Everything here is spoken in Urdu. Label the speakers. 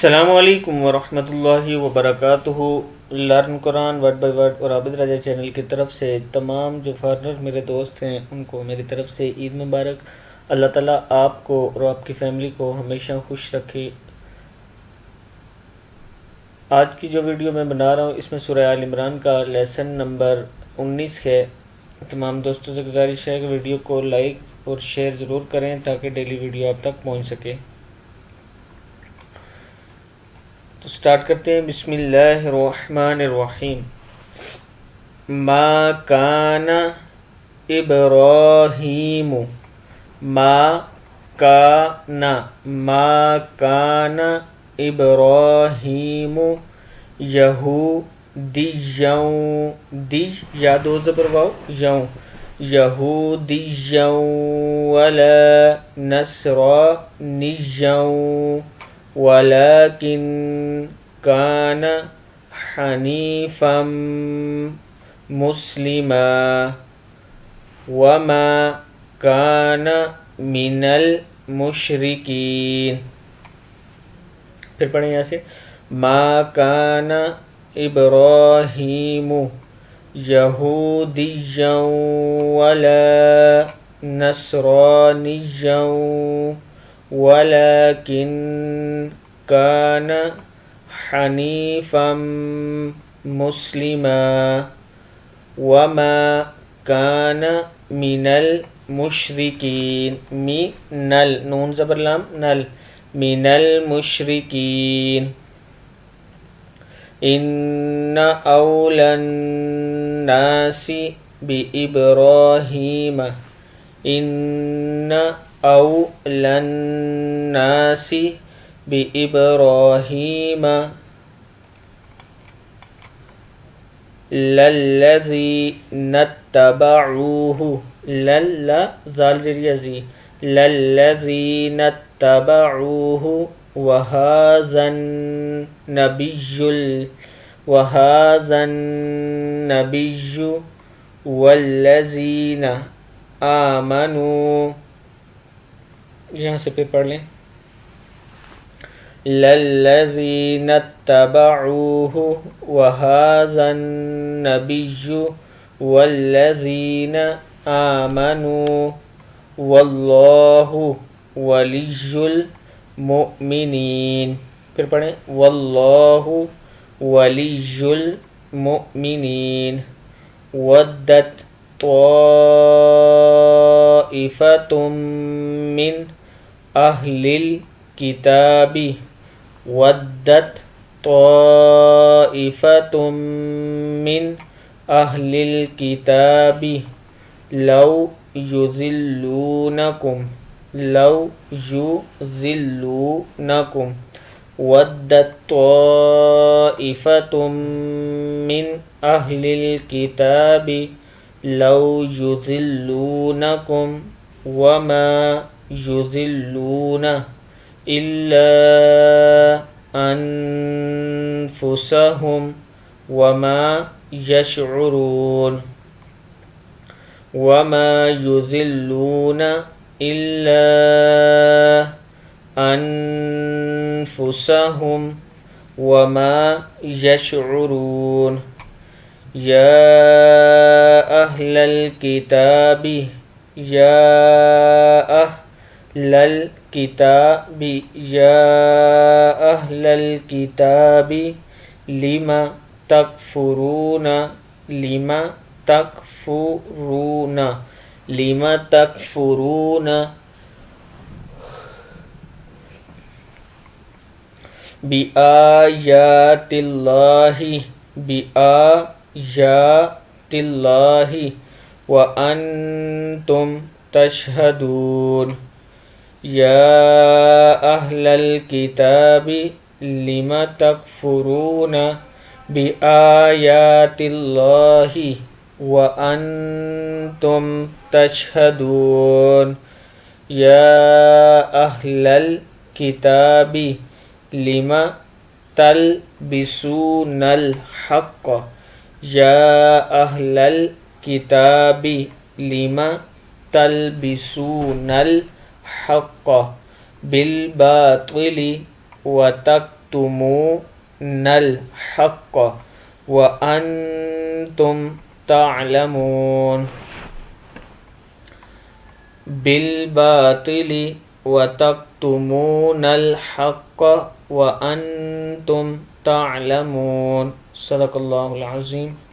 Speaker 1: السلام علیکم ورحمۃ اللہ وبرکاتہ۔ Learn Quran word by word اور عابد راجہ چینل کی طرف سے تمام جو فارنر میرے دوست ہیں ان کو میری طرف سے عید مبارک۔ اللہ تعالیٰ آپ کو اور آپ کی فیملی کو ہمیشہ خوش رکھے۔ آج کی جو ویڈیو میں بنا رہا ہوں اس میں سورہ آل عمران کا لیسن نمبر 19 ہے۔ تمام دوستوں سے گزارش ہے کہ ویڈیو کو لائک اور شیئر ضرور کریں تاکہ ڈیلی ویڈیو آپ تک پہنچ سکے۔ تو سٹارٹ کرتے ہیں۔ بسم اللہ الرحمن الرحیم۔ ما کان ابراہیم، ما کان ابراہیم یہودیاں، دی یا دو زبر واو یوں، یہودیاں ولا نصرانیاں ولیکن کان حنیفا مسلما وما کان من المشرکین۔ پھر پڑھیں یہاں سے۔ ما کان ابراہیم یہودیاں ولا نصرانیاں ولیکن کان حنیفا مسلما وما کان من المشرکین، نل نون زبر لام نل، من المشرکین۔ ان اولی الناس بابراہیم، ان اولی الناس بابراہیم للذین اتبعوہ، زال ذریعہ زی، للذین اتبعوہ وہذا النبی والذین آمنوا، یہاں سے پھر پڑھ لیں۔ للذین اتبعوہ وہذا النبی والذین آمنوا واللہ ولی المؤمنین، پھر پڑھیں واللہ ولی المؤمنین۔ ودت طائفۃ من اہل الکتاب، ودت طائفۃ من اہل الکتاب لو یضلونکم ودت طائفۃ من اہل الکتاب لو یضلونکم وما یضلون الا انفسهم وما یشعرون، وما یضلون الا انفسهم وما یشعرون۔ یا اہل الکتاب، یا اہل الکتاب، یا اہل الکتاب لم تکفرون، لم تکفرون، لم تکفرون بآیات اللہ، بآیات اللہ وانتم تشہدون۔ یا اہل الکتاب لم تکفرون بآیات اللہ وانتم تشہدون۔ یا اہل الکتاب لم تلبسون الحق، یا اہل الکتاب لم تلبسون الحق بالباطل تَكْتُمُونَ الْحَقَّ وَأَنْتُمْ تَعْلَمُونَ بِالْبَاطِلِ وَتَكْتُمُونَ الْحَقَّ وَأَنْتُمْ تَعْلَمُونَ صدق اللہ العظیم.